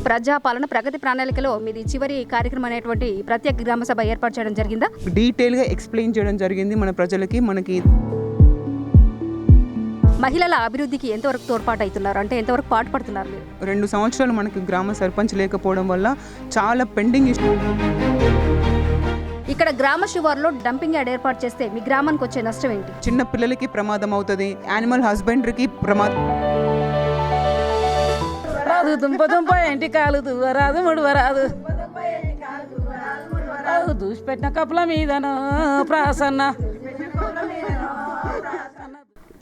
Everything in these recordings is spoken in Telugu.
ప్రజాపాలన ప్రగతి ప్రణాళికలో మీది చివరి కార్యక్రమం అనేటువంటి ప్రత్యేక గ్రామ సభ ఏర్పాటు చేయడం జరిగిందా? డీటెయిల్గా ఎక్స్ప్లెయిన్ చేయడం జరిగింది మన ప్రజలకి. మనకి మహిళల అభివృద్ధికి ఎంతవరకు తోడ్పాటు అవుతున్నారు, అంటే ఎంతవరకు పాటుపడుతున్నారు మీరు? 2 సంవత్సరాలు మనకి గ్రామ సర్పంచ్ లేకపోవడం వల్ల చాలా పెండింగ్ ఇక్కడ గ్రామ శివారులో డంపింగ్ యార్డ్ ఏర్పాటు చేస్తే మీ గ్రామానికి వచ్చే నష్టం ఏంటి? చిన్న పిల్లలకి ప్రమాదం అవుతుంది, యానిమల్ హస్బెండరీకి ప్రమాదం. రాదు దుంప ఎంటి కాలు దువ్వరాదు ముడువరాదు దూసిపెట్టిన కప్పుల మీదను ప్రాసన్న.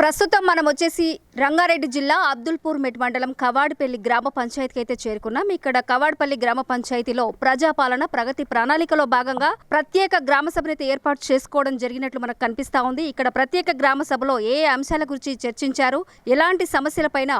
ప్రస్తుతం మనం వచ్చేసి రంగారెడ్డి జిల్లా అబ్దుల్పూర్ మెట్ మండలం కవాడిపల్లి గ్రామ పంచాయతీకి అయితే చేరుకున్నాం. ఇక్కడ కవాడిపల్లి గ్రామ పంచాయతీలో ప్రజాపాలన ప్రగతి ప్రణాళికలో భాగంగా ప్రత్యేక గ్రామ సభను అయితే ఏర్పాటు చేసుకోవడం జరిగినట్లు మనకు కనిపిస్తా ఉంది. ఇక్కడ ప్రత్యేక గ్రామ సభలో ఏ అంశాల గురించి చర్చించారు, ఎలాంటి సమస్యలపైన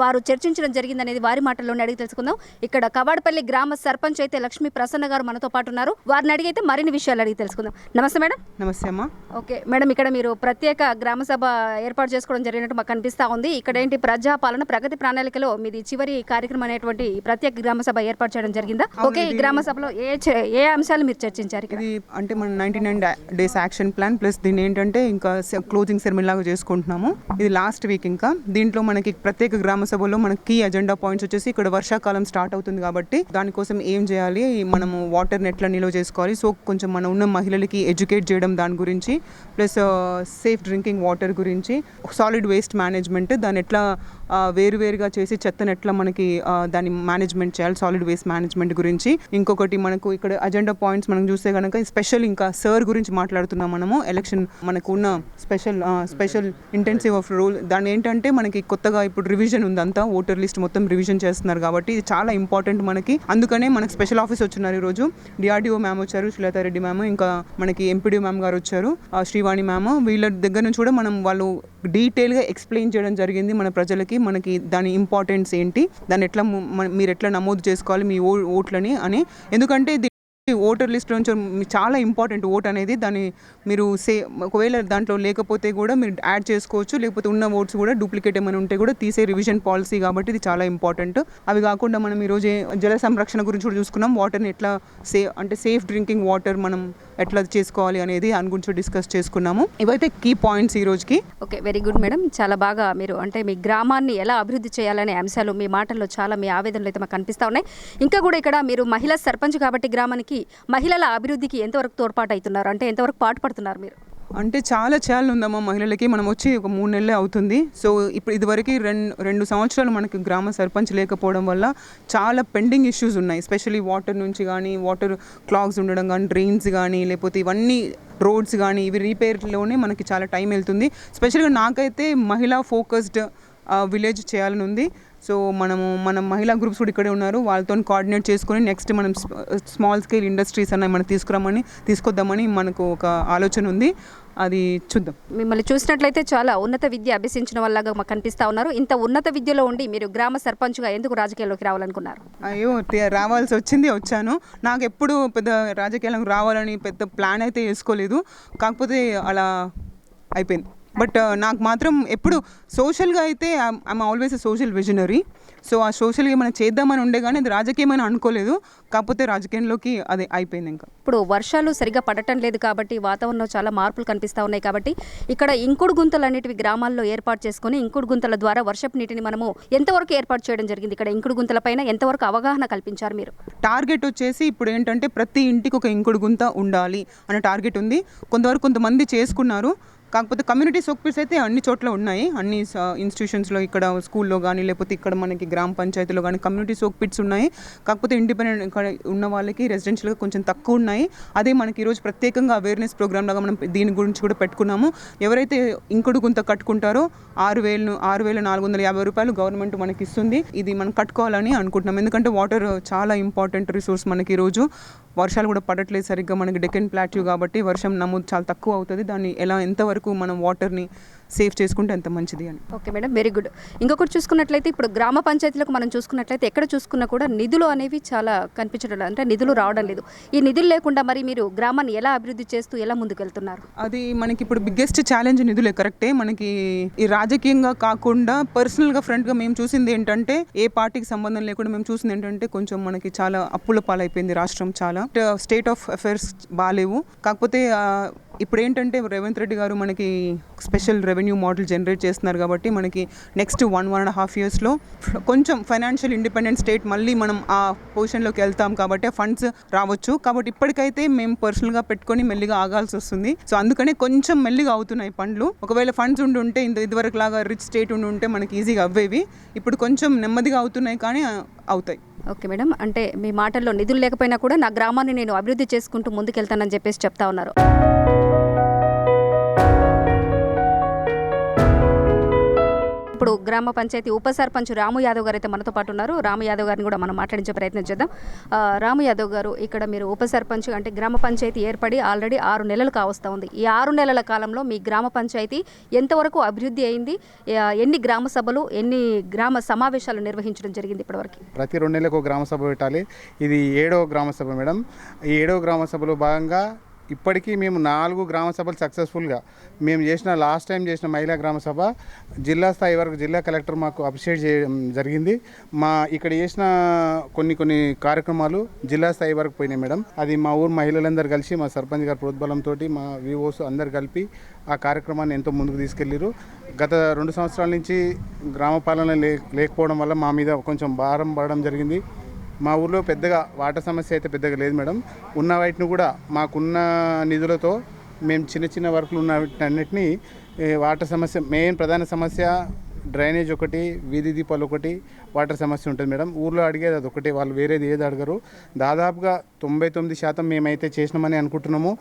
వారు చర్చించడం జరిగిందనేది వారి మాటల్లోనే అడిగి తెలుసుకుందాం. ఇక్కడ కవాడిపల్లి గ్రామ సర్పంచ్ అయితే లక్ష్మీ ప్రసన్న గారు మనతో పాటు ఉన్నారు. వారిని అడిగి అయితే మరిన్ని విషయాలు అడిగి తెలుసుకుందాం. నమస్తే మేడం. నమస్తే అమ్మా. ఓకే మేడం, ఇక్కడ మీరు ప్రత్యేక గ్రామ సభ ఏర్పాటు చేసుకోవడం జరిగినట్టు మాకు కనిపిస్తా ఉంది. ఇక్కడ ఏంటి ప్రజాపాలన ప్రగతి ప్రణాళికలో మీది చివరి కార్యక్రమం అనేటువంటి ప్రత్యేక గ్రామ సభ ఏర్పాటు చేయడం జరిగిందా? ఓకే, ఈ గ్రామ సభలో ఏ అంశాలు మీరు చర్చించారు? ఇది అంటే మన 99 days యాక్షన్ ప్లాన్ ప్లస్ దీన్ని ఏంటంటే ఇంకా క్లోజింగ్ సెరమనీ లాగా చేసుకుంటున్నాము. ఇది లాస్ట్ వీక్. ఇంకా దీంట్లో మనకి ప్రత్యేక గ్రామ సభలో మనకి కీ అజెండా పాయింట్స్ వచ్చేసి ఇక్కడ వర్షాకాలం స్టార్ట్ అవుతుంది కాబట్టి దానికోసం ఏం చేయాలి, మనము వాటర్ని ఎట్లా నిల్వ చేసుకోవాలి, సో కొంచెం మన ఉన్న మహిళలకి ఎడ్యుకేట్ చేయడం దాని గురించి, ప్లస్ సేఫ్ డ్రింకింగ్ వాటర్ గురించి, సాలిడ్ వేస్ట్ మేనేజ్మెంట్ దాన్ని ఎట్లా వేరువేరుగా చేసి చెత్తను ఎట్లా మనకి దాన్ని మేనేజ్మెంట్ చేయాలి, సాలిడ్ వేస్ట్ మేనేజ్మెంట్ గురించి. ఇంకొకటి మనకు ఇక్కడ అజెండా పాయింట్స్ మనం చూస్తే కనుక స్పెషల్ ఇంకా సర్ గురించి మాట్లాడుతున్నాం మనము. ఎలక్షన్ మనకు ఉన్న స్పెషల్ ఇంటెన్సివ్ ఆఫ్ రూల్ దాని ఏంటంటే మనకి కొత్తగా ఇప్పుడు రివిజన్ ఉందంతా, ఓటర్ లిస్ట్ మొత్తం రివిజన్ చేస్తున్నారు కాబట్టి ఇది చాలా ఇంపార్టెంట్ మనకి. అందుకనే మనకి స్పెషల్ ఆఫీస్ వచ్చున్నారు ఈరోజు. డిఆర్డిఓ మ్యామ్ వచ్చారు, శ్రీలతారెడ్డి మ్యామ్, ఇంకా మనకి ఎంపీడీ మ్యామ్ గారు వచ్చారు, శ్రీవాణి మ్యామ్. వీళ్ళ దగ్గర నుంచి కూడా మనం వాళ్ళు డీటెయిల్గా ఎక్స్ప్లెయిన్ చేయడం జరిగింది మన ప్రజలకి. మనకి దాని ఇంపార్టెన్స్ ఏంటి, దాన్ని ఎట్లా మీరు ఎట్లా నమోదు చేసుకోవాలి మీ ఓట్లని అని. ఎందుకంటే ఓటర్ లిస్ట్ నుంచి చాలా ఇంపార్టెంట్ ఓట్ అనేది. దాన్ని మీరు ఒకవేళ దాంట్లో లేకపోతే కూడా మీరు యాడ్ చేసుకోవచ్చు, లేకపోతే ఉన్న ఓట్స్ కూడా డూప్లికేట్ ఏమైనా ఉంటే కూడా తీసే రివిజన్ పాలసీ కాబట్టి ఇది చాలా ఇంపార్టెంట్. అవి కాకుండా మనం ఈరోజు జల సంరక్షణ గురించి కూడా చూసుకున్నాం. వాటర్ని ఎట్లా సేఫ్ డ్రింకింగ్ వాటర్ మనం ఎట్లా చేసుకోవాలి అనేది దాని గురించి డిస్కస్ చేసుకున్నాము. ఇవైతే కీ పాయింట్స్ ఈ రోజుకి. Okay, very good madam. చాలా బాగా మీరు అంటే మీ గ్రామాన్ని ఎలా అభివృద్ధి చేయాలనే అంశాలు మీ మాటల్లో చాలా మీ ఆవేదనలు అయితే మాకు కనిపిస్తూ ఉన్నాయి. ఇంకా కూడా ఇక్కడ మీరు మహిళా సర్పంచ్ కాబట్టి గ్రామానికి మహిళల అభివృద్ధికి ఎంతవరకు తోడ్పాటు అవుతున్నారు, అంటే ఎంతవరకు పాటుపడుతున్నారు మీరు? అంటే చాలా చేయాలని ఉందమ్మా మహిళలకి. మనం వచ్చి ఒక 3 నెలలే అవుతుంది. సో ఇప్పుడు ఇదివరకు 2 సంవత్సరాలు మనకి గ్రామ సర్పంచ్ లేకపోవడం వల్ల చాలా పెండింగ్ ఇష్యూస్ ఉన్నాయి. ఎస్పెషల్లీ వాటర్ నుంచి కానీ, వాటర్ క్లాగ్స్ ఉండడం కానీ, డ్రైన్స్ కానీ, లేకపోతే ఇవన్నీ రోడ్స్ కానీ, ఇవి రిపేర్లోనే మనకి చాలా టైం వెళ్తుంది. స్పెషల్గా నాకైతే మహిళా ఫోకస్డ్ విలేజ్ చేయాలని ఉంది. సో మన మహిళా గ్రూప్స్ కూడా ఇక్కడే ఉన్నారు, వాళ్ళతో కోఆర్డినేట్ చేసుకొని నెక్స్ట్ మనం స్మాల్ స్కేల్ ఇండస్ట్రీస్ అన్న మనం తీసుకొద్దామని మనకు ఒక ఆలోచన ఉంది. అది చూద్దాం. మిమ్మల్ని చూసినట్లయితే చాలా ఉన్నత విద్య అభ్యసించిన వాళ్ళగా మాకు కనిపిస్తూ ఉన్నారు. ఇంత ఉన్నత విద్యలో ఉండి మీరు గ్రామ సర్పంచ్గా ఎందుకు రాజకీయాల్లోకి రావాలనుకున్నారు? అయ్యో, రావాల్సి వచ్చాను. నాకు ఎప్పుడు పెద్ద రాజకీయాలకు రావాలని పెద్ద ప్లాన్ అయితే వేసుకోలేదు, కాకపోతే అలా అయిపోయింది. బట్ నాకు మాత్రం ఎప్పుడు సోషల్గా అయితే I'm always a social visionary. So ఆ సోషల్గా ఏమైనా చేద్దామని ఉండే కానీ అది రాజకీయమైనా అనుకోలేదు, కాకపోతే రాజకీయంలోకి అది అయిపోయింది. ఇంకా ఇప్పుడు వర్షాలు సరిగా పడటం లేదు కాబట్టి వాతావరణంలో చాలా మార్పులు కనిపిస్తూ ఉన్నాయి కాబట్టి ఇక్కడ ఇంకుడు గుంతలు అనేటివి గ్రామాల్లో ఏర్పాటు చేసుకుని ఇంకుడు గుంతల ద్వారా వర్షపు నీటిని మనము ఎంతవరకు ఏర్పాటు చేయడం జరిగింది? ఇక్కడ ఇంకుడు గుంతల పైన ఎంతవరకు అవగాహన కల్పించారు మీరు? టార్గెట్ వచ్చేసి ఇప్పుడు ఏంటంటే ప్రతి ఇంటికి ఒక ఇంకుడు గుంత ఉండాలి అనే టార్గెట్ ఉంది. కొంతమంది చేసుకున్నారు, కాకపోతే కమ్యూనిటీ సోక్ పిట్స్ అయితే అన్ని చోట్ల ఉన్నాయి. అన్ని ఇన్స్టిట్యూషన్స్లో, ఇక్కడ స్కూల్లో కానీ, లేకపోతే ఇక్కడ మనకి గ్రామ పంచాయతీలో కానీ కమ్యూనిటీ సోక్ పిట్స్ ఉన్నాయి. కాకపోతే ఇండిపెండెంట్ ఇక్కడ ఉన్న వాళ్ళకి రెసిడెన్షియల్గా కొంచెం తక్కువ ఉన్నాయి. అదే మనకి ఈరోజు ప్రత్యేకంగా అవేర్నెస్ ప్రోగ్రామ్ లాగా మనం దీని గురించి కూడా పెట్టుకున్నాము. ఎవరైతే ఇంకుడు గుంత కట్టుకుంటారో 6,450 రూపాయలు గవర్నమెంట్ మనకి ఇస్తుంది. ఇది మనం కట్టుకోవాలని అనుకుంటున్నాం. ఎందుకంటే వాటర్ చాలా ఇంపార్టెంట్ రిసోర్స్ మనకి. ఈరోజు వర్షాలు కూడా పడట్లేదు సరిగ్గా, మనకి డెక్కన్ ప్లాట్యూ కాబట్టి వర్షం నమోదు చాలా తక్కువ అవుతుంది. దాన్ని ఎంతవరకు మనం వాటర్ని సేవ్ చేసుకుంటే ఎంత మంచిది అని. Okay madam, very good. ఇంకొకటి చూసుకున్నట్లయితే ఇప్పుడు గ్రామ పంచాయతీలకు మనం చూసుకున్నట్లయితే ఎక్కడ చూసుకున్నా కూడా నిధులు అనేవి చాలా కనిపించడం లేదు, అంటే నిధులు రావడం లేదు. ఈ నిధులు లేకుండా మరి మీరు గ్రామాన్ని ఎలా అభివృద్ధి చేస్తూ ఎలా ముందుకెళ్తున్నారు? అది మనకి ఇప్పుడు బిగ్గెస్ట్ ఛాలెంజ్ నిధులే, కరెక్టే. మనకి ఈ రాజకీయంగా కాకుండా పర్సనల్గా ఫ్రంట్గా మేము చూసింది ఏంటంటే, ఏ పార్టీకి సంబంధం లేకుండా మేము చూసింది ఏంటంటే, కొంచెం మనకి చాలా అప్పుల పాలైపోయింది రాష్ట్రం, చాలా స్టేట్ ఆఫ్ అఫైర్స్ బాగాలేవు. కాకపోతే ఇప్పుడు ఏంటంటే రేవంత్ రెడ్డి గారు మనకి స్పెషల్ రెవెన్యూ మోడల్ జనరేట్ చేస్తున్నారు కాబట్టి మనకి నెక్స్ట్ 1.5 yearsలో కొంచెం ఫైనాన్షియల్ ఇండిపెండెంట్ స్టేట్ మళ్ళీ మనం ఆ పొజిషన్లోకి వెళ్తాం కాబట్టి ఫండ్స్ రావచ్చు. కాబట్టి ఇప్పటికైతే మేము పర్సనల్గా పెట్టుకొని మెల్లిగా ఆగాల్సి వస్తుంది. సో అందుకనే కొంచెం మెల్లిగా అవుతున్నాయి పనులు. ఒకవేళ ఫండ్స్ ఉంటే ఇదివరకు లాగా రిచ్ స్టేట్ ఉంటే మనకి ఈజీగా అవ్వేవి. ఇప్పుడు కొంచెం నెమ్మదిగా అవుతున్నాయి కానీ అవుతాయి. ఓకే మేడం, అంటే మీ మాటల్లో నిధులు లేకపోయినా కూడా నా గ్రామాన్ని నేను అభివృద్ధి చేసుకుంటూ ముందుకెళ్తానని చెప్పేసి చెప్తా ఉన్నారు. ఇప్పుడు గ్రామ పంచాయతీ ఉప సర్పంచ్ రాము యాదవ్ గారు అయితే మనతో పాటు ఉన్నారు. రాము యాదవ్ గారిని కూడా మనం మాట్లాడించే ప్రయత్నం చేద్దాం. రాము యాదవ్ గారు, ఇక్కడ మీరు ఉప సర్పంచ్ అంటే గ్రామ పంచాయతీ ఏర్పడి ఆల్రెడీ 6 నెలలు కావస్తూ ఉంది. ఈ 6 నెలల కాలంలో మీ గ్రామ పంచాయతీ ఎంతవరకు అభివృద్ధి అయింది? ఎన్ని గ్రామ సభలు, ఎన్ని గ్రామ సమావేశాలు నిర్వహించడం జరిగింది ఇప్పటివరకు? ప్రతి 2 నెలలకు గ్రామ సభ పెట్టాలి. ఇది 7వ గ్రామ సభ మేడం. ఈ 7వ గ్రామ సభలో భాగంగా ఇప్పటికీ మేము 4 గ్రామ సభలు సక్సెస్ఫుల్గా మేము చేసిన, లాస్ట్ టైం చేసిన మహిళా గ్రామ సభ జిల్లా స్థాయి వరకు జిల్లా కలెక్టర్ మాకు అప్రిషియేట్ చేయడం జరిగింది. మా ఇక్కడ చేసిన కొన్ని కార్యక్రమాలు జిల్లా స్థాయి వరకు పోయినాయి మేడం. అది మా ఊరు మహిళలందరూ కలిసి, మా సర్పంచ్ గారి ప్రోద్బలంతో, మా వివోస్ అందరు కలిపి ఆ కార్యక్రమాన్ని ఎంతో ముందుకు తీసుకెళ్ళారు. గత 2 సంవత్సరాల నుంచి గ్రామ పాలన లేకపోవడం వల్ల మా మీద కొంచెం భారం పడడం జరిగింది. మా ఊర్లో పెద్దగా వాటర్ సమస్య అయితే పెద్దగా లేదు మేడం. ఉన్న వాటిని కూడా మాకున్న నిధులతో మేము చిన్న వర్కులు ఉన్న అన్నిటినీ, వాటర్ సమస్య ప్రధాన సమస్య డ్రైనేజ్ ఒకటి, వీధి దీపాలు ఒకటి, వాటర్ సమస్య ఉంటుంది మేడం. ఊర్లో అడిగేది అది ఒకటి, వాళ్ళు వేరేది ఏది అడగరు. దాదాపుగా 99% మేమైతే చేసినామని అనుకుంటున్నాము.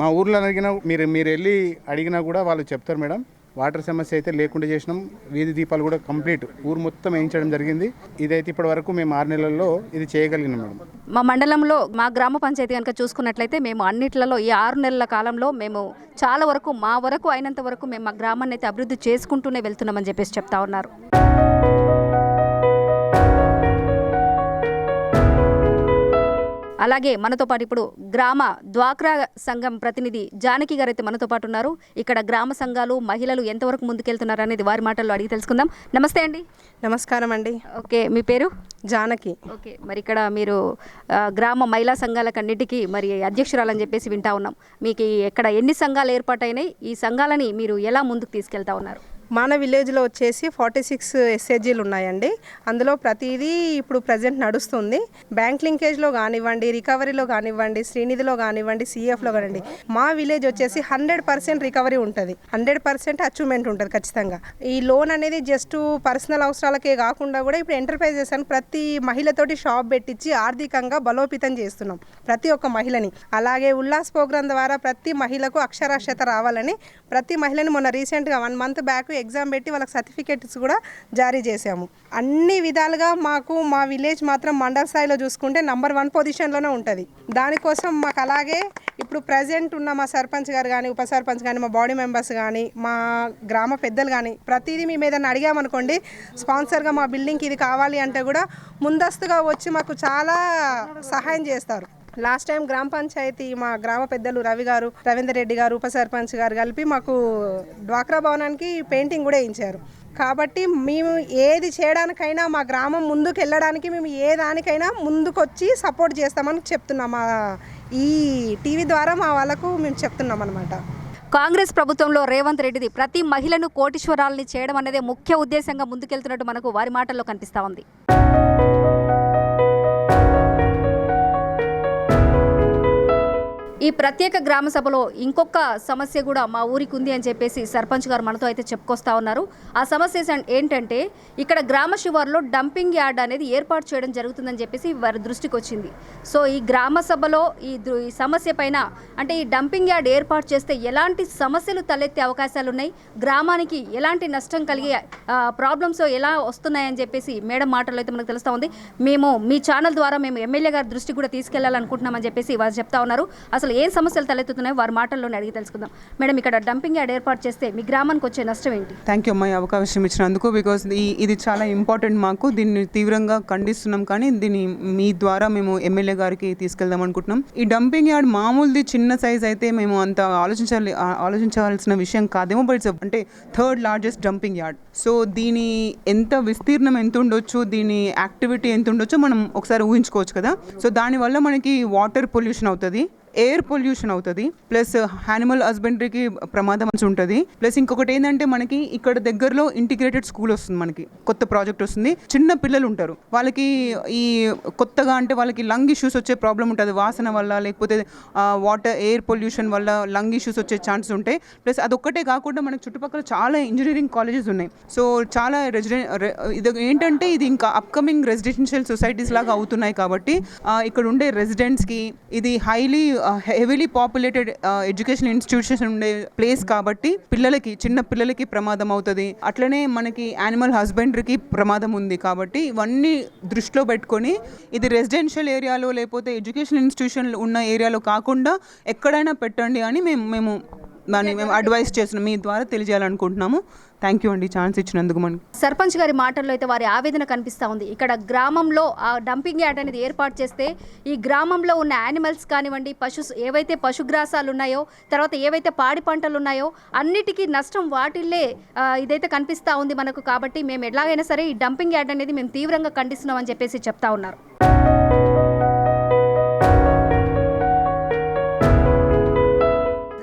మా ఊర్లో అడిగినా మీరు వెళ్ళి అడిగినా కూడా వాళ్ళు చెప్తారు మేడం. వాటర్ సమస్య అయితే లేకుండా చేసినాం. వీధి దీపాలు కూడా కంప్లీట్ ఊరు మొత్తం వేయించడం జరిగింది. ఇదైతే ఇప్పటి వరకు మేము 6 నెలల్లో ఇది చేయగలిగినాం మేడం. మా మండలంలో మా గ్రామ పంచాయతీ కనుక చూసుకున్నట్లయితే మేము అన్నిట్లలో ఈ 6 నెలల కాలంలో మేము చాలా వరకు మా వరకు అయినంత వరకు మేము మా గ్రామాన్ని అయితే అభివృద్ధి చేసుకుంటూనే వెళ్తున్నామని చెప్పేసి చెప్తా ఉన్నారు. అలాగే మనతో పాటు ఇప్పుడు గ్రామ డ్వాక్రా సంఘం ప్రతినిధి జానకి గారు అయితే మనతో పాటు ఉన్నారు. ఇక్కడ గ్రామ సంఘాలు, మహిళలు ఎంతవరకు ముందుకెళ్తున్నారు అనేది వారి మాటల్లో అడిగి తెలుసుకుందాం. నమస్తే అండి. నమస్కారం అండి. ఓకే, మీ పేరు? జానకి. ఓకే, మరి ఇక్కడ మీరు గ్రామ మహిళా సంఘాలకన్నిటికీ మరి అధ్యక్షురాలని చెప్పేసి వింటా ఉన్నాం. మీకు ఎక్కడ ఎన్ని సంఘాలు ఏర్పాటైనాయి? ఈ సంఘాలని మీరు ఎలా ముందుకు తీసుకెళ్తా ఉన్నారు? మన విలేజ్లో వచ్చేసి 46 SHGలు ఉన్నాయండి. అందులో ప్రతిదీ ఇప్పుడు ప్రజెంట్ నడుస్తుంది. బ్యాంక్ లింకేజ్లో కానివ్వండి, రికవరీలో కానివ్వండి, శ్రీనిధిలో కానివ్వండి, CFలో కానివ్వండి, మా విలేజ్ వచ్చేసి 100% రికవరీ ఉంటుంది, 100% అచీవ్మెంట్ ఉంటుంది ఖచ్చితంగా. ఈ లోన్ అనేది జస్ట్ పర్సనల్ అవసరాలకే కాకుండా కూడా ఇప్పుడు ఎంటర్ప్రైజెస్ అని ప్రతి మహిళతోటి షాప్ పెట్టించి ఆర్థికంగా బలోపేతం చేస్తున్నాం ప్రతి ఒక్క మహిళని. అలాగే ఉల్లాస్ ప్రోగ్రాం ద్వారా ప్రతి మహిళకు అక్షరాస్యత రావాలని ప్రతి మహిళని మొన్న రీసెంట్గా 1 month బ్యాక్ ఎగ్జామ్ పెట్టి వాళ్ళకి సర్టిఫికేట్స్ కూడా జారీ చేశాము. అన్ని విధాలుగా మాకు మా విలేజ్ మాత్రం మండల స్థాయిలో చూసుకుంటే నంబర్ 1 పొజిషన్లోనే ఉంటుంది. దానికోసం మాకు అలాగే ఇప్పుడు ప్రజెంట్ ఉన్న మా సర్పంచ్ గారు కానీ, ఉప సర్పంచ్ కానీ, మా బాడీ మెంబర్స్ కానీ, మా గ్రామ పెద్దలు కానీ ప్రతిదీ మేము ఏదైనా అడిగామనుకోండి, స్పాన్సర్గా మా బిల్డింగ్కి ఇది కావాలి అంటే కూడా ముందస్తుగా వచ్చి మాకు చాలా సహాయం చేస్తారు. లాస్ట్ టైం గ్రామ పంచాయతీ మా గ్రామ పెద్దలు రవి గారు, రవీందర్ రెడ్డి గారు, ఉప సర్పంచ్ గారు కలిపి మాకు డ్వాక్రా భవనానికి పెయింటింగ్ కూడా వేయించారు. కాబట్టి మేము ఏది చేయడానికైనా, మా గ్రామం ముందుకు వెళ్ళడానికి మేము ఏ దానికైనా ముందుకొచ్చి సపోర్ట్ చేస్తామని చెప్తున్నాం. ఈ టీవీ ద్వారా మా వాళ్ళకు మేము చెప్తున్నాం అనమాట. కాంగ్రెస్ ప్రభుత్వంలో రేవంత్ రెడ్డిది ప్రతి మహిళను కోటీశ్వరాలని చేయడం అనేది ముఖ్య ఉద్దేశంగా ముందుకెళ్తున్నట్టు మనకు వారి మాటల్లో కనిపిస్తూ ఉంది. ఈ ప్రత్యేక గ్రామ సభలో ఇంకొక సమస్య కూడా మా ఊరికి ఉంది అని చెప్పేసి సర్పంచ్ గారు మనతో అయితే చెప్పుకొస్తా ఉన్నారు. ఆ సమస్య ఏంటంటే ఇక్కడ గ్రామ శివారులో డంపింగ్ యార్డ్ అనేది ఏర్పాటు చేయడం జరుగుతుందని చెప్పేసి వారి దృష్టికి వచ్చింది. సో ఈ గ్రామ సభలో ఈ సమస్య పైన, అంటే ఈ డంపింగ్ యార్డ్ ఏర్పాటు చేస్తే ఎలాంటి సమస్యలు తలెత్తే అవకాశాలు ఉన్నాయి, గ్రామానికి ఎలాంటి నష్టం కలిగే ప్రాబ్లమ్స్ ఎలా వస్తున్నాయని చెప్పేసి మేడం మాటల్లో అయితే మనకు తెలుస్తూ ఉంది. మేము మీ ఛానల్ ద్వారా మేము ఎమ్మెల్యే గారి దృష్టికి కూడా తీసుకెళ్లాలనుకుంటున్నామని చెప్పేసి వారు చెప్తా ఉన్నారు. అసలు అసలు ఏ సమస్యలు తలెత్తుతున్నాయో వారి మాటల్లోనే అడిగి తెలుసుకుందాం. మేడం, ఇక్కడ డంపింగ్ యార్డ్ ఏర్పాటు చేస్తే మీ గ్రామానికి వచ్చే నష్టం ఏంటి? థ్యాంక్ యూ అమ్మాయి అవకాశం ఇచ్చినందుకు. బికాస్ ఇది చాలా ఇంపార్టెంట్ మాకు. దీన్ని తీవ్రంగా ఖండిస్తున్నాం, కానీ దీన్ని మీ ద్వారా మేము ఎమ్మెల్యే గారికి తీసుకెళ్దాం అనుకుంటున్నాం. ఈ డంపింగ్ యార్డ్ మామూలుది చిన్న సైజ్ అయితే మేము అంత ఆలోచించాల్సిన విషయం కాదేమో, బట్ ఇట్స్ అంటే third largest dumping yard. So దీని ఎంత విస్తీర్ణం ఎంత ఉండొచ్చు, దీని యాక్టివిటీ ఎంత ఉండొచ్చో మనం ఒకసారి ఊహించుకోవచ్చు కదా. సో దానివల్ల మనకి వాటర్ పొల్యూషన్ అవుతుంది, ఎయిర్ పొల్యూషన్ అవుతుంది, ప్లస్ యానిమల్ హస్బెండరీకి ప్రమాదం ఉంటుంది. ప్లస్ ఇంకొకటి ఏంటంటే మనకి ఇక్కడ దగ్గరలో ఇంటిగ్రేటెడ్ స్కూల్ వస్తుంది, మనకి కొత్త ప్రాజెక్ట్ వస్తుంది. చిన్న పిల్లలు ఉంటారు, వాళ్ళకి ఈ కొత్తగా అంటే వాళ్ళకి లంగ్ ఇష్యూస్ వచ్చే ప్రాబ్లం ఉంటుంది, వాసన వల్ల లేకపోతే వాటర్ ఎయిర్ పొల్యూషన్ వల్ల లంగ్ ఇష్యూస్ వచ్చే ఛాన్సెస్ ఉంటాయి. ప్లస్ అదొక్కటే కాకుండా మనకి చుట్టుపక్కల చాలా ఇంజనీరింగ్ కాలేజెస్ ఉన్నాయి. సో చాలా ఇది ఏంటంటే ఇది ఇంకా అప్కమింగ్ రెసిడెన్షియల్ సొసైటీస్ లాగా అవుతున్నాయి కాబట్టి ఇక్కడ ఉండే రెసిడెంట్స్కి ఇది హెవీలీ పాపులేటెడ్ ఎడ్యుకేషన్ ఇన్స్టిట్యూషన్ ఉండే ప్లేస్ కాబట్టి చిన్న పిల్లలకి ప్రమాదం అవుతుంది. అట్లనే మనకి యానిమల్ హస్బెండరీకి ప్రమాదం ఉంది. కాబట్టి ఇవన్నీ దృష్టిలో పెట్టుకొని ఇది రెసిడెన్షియల్ ఏరియాలో లేకపోతే ఎడ్యుకేషన్ ఇన్స్టిట్యూషన్ ఉన్న ఏరియాలో కాకుండా ఎక్కడైనా పెట్టండి అని మేము అడ్వైస్ చేస్తున్నాం, మీ ద్వారా తెలియజేయాలనుకుంటున్నాము. థ్యాంక్ యూ అండి ఛాన్స్ ఇచ్చినందుకు. మనకి సర్పంచ్ గారి మాటల్లో అయితే వారి ఆవేదన కనిపిస్తూ ఉంది. ఇక్కడ గ్రామంలో ఆ డంపింగ్ యార్డ్ అనేది ఏర్పాటు చేస్తే ఈ గ్రామంలో ఉన్న యానిమల్స్ కానివ్వండి, ఏవైతే పశుగ్రాసాలు ఉన్నాయో, తర్వాత ఏవైతే పాడి పంటలు ఉన్నాయో అన్నిటికీ నష్టం వాటిల్లే ఇదైతే కనిపిస్తూ ఉంది మనకు. కాబట్టి మేము ఎలాగైనా సరే ఈ డంపింగ్ యార్డ్ అనేది మేము తీవ్రంగా ఖండిస్తున్నాం అని చెప్పేసి చెప్తా ఉన్నారు.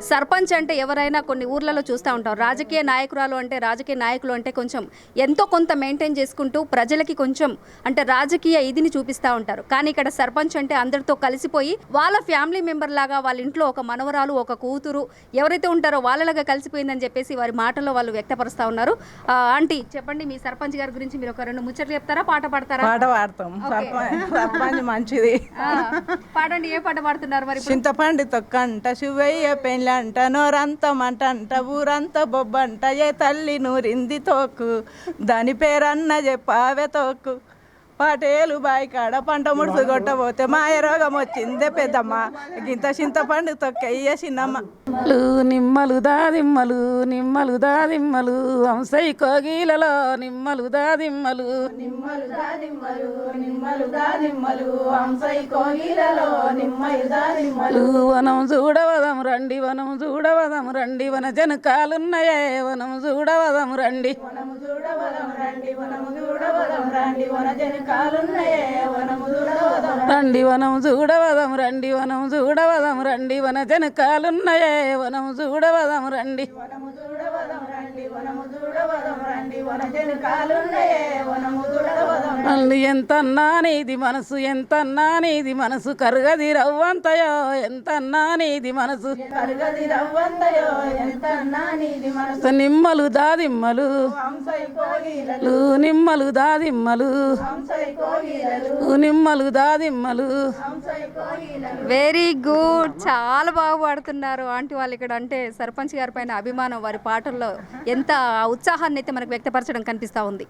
సర్పంచ్ అంటే ఎవరైనా కొన్ని ఊర్లలో చూస్తూ ఉంటాం, రాజకీయ నాయకులు అంటే కొంచెం ఎంతో కొంత మెయింటైన్ చేసుకుంటూ ప్రజలకి కొంచెం అంటే రాజకీయ ఇదిని చూపిస్తూ ఉంటారు. కానీ ఇక్కడ సర్పంచ్ అంటే అందరితో కలిసిపోయి వాళ్ళ ఫ్యామిలీ మెంబర్ లాగా, వాళ్ళ ఇంట్లో ఒక మనవరాలు ఒక కూతురు ఎవరైతే ఉంటారో వాళ్ళలాగా కలిసిపోయిందని చెప్పేసి వారి మాటల్లో వాళ్ళు వ్యక్తపరుస్తూ ఉన్నారు. ఆంటీ చెప్పండి, మీ సర్పంచ్ గారి గురించి మీరు ఒక 2 ముచ్చట్లు చెప్తారా, పాట పాడతారా? పాట పాడతాం. సర్పంచ్ మంచిది. పాడండి, ఏ పాట పాడుతున్నారు మరి? చింతపండు తొక్కంట శివయ్య పెళ్ళ అంట నోరంత మంటంట ఊరంత బొబ్బంట ఏ తల్లి నూరింది తోకు దాని పేరన్న చెప్పావే తోకు పాటేలు బాయి కాడ పంట ముడుసు కొట్టబోతే మాయ రోగం వచ్చిందే పెద్దమ్మ గింత చింతపండు తొక్కయ్య చిన్నమ్మ. నిమ్మలు దాదిమ్మలు నిమ్మలు దాదిమ్మలు వంశై కోగిలలో నిమ్మలు దాదిమ్మలు నిమ్మలు దాదిమ్మలు నిమ్మలు దాదిమ్మలు వంశై కోగిలలో నిమ్మలు దాదిమ్మలు వనం చూడవదం రండి వనం చూడవదం రండి వన జనకాలున్నాయే వనం చూడవదం రండి వనము చూడవదం రండి వనము చూడవదం రండి వన జనకాలున్నాయే వనము చూడవదం రండి వనము చూడవదం రండి వనము చూడవదం రండి వన జనకాలున్నాయే వనము చూడవదం రండి వనము చూడవదం రండి వనము చూడవదం రండి వన జనకాలున్నాయే వనము చూడవదం రండి. ఎంతన్నా నీది మనసు ఎంతన్నా నీది మనసు కరుగది రవ్వంతయో ఎంతన్నా నీది మనసు కరుగది రవ్వంతయో ఎంతన్నా నీది మనసు నిమ్మలు దాదిమ్మలు నిమ్మలు దాదిమ్మలు నిమ్మలు దాదిమ్మలు. వెరీ గుడ్, చాలా బాగా పాడుతున్నారు ఆంటీ వాళ్ళు. ఇక్కడ అంటే సర్పంచ్ గారి పైన అభిమానం వారి పాటల్లో ఎంత ఉత్సాహాన్ని అయితే మనకు వ్యక్తపరచడం కనిపిస్తూ ఉంది.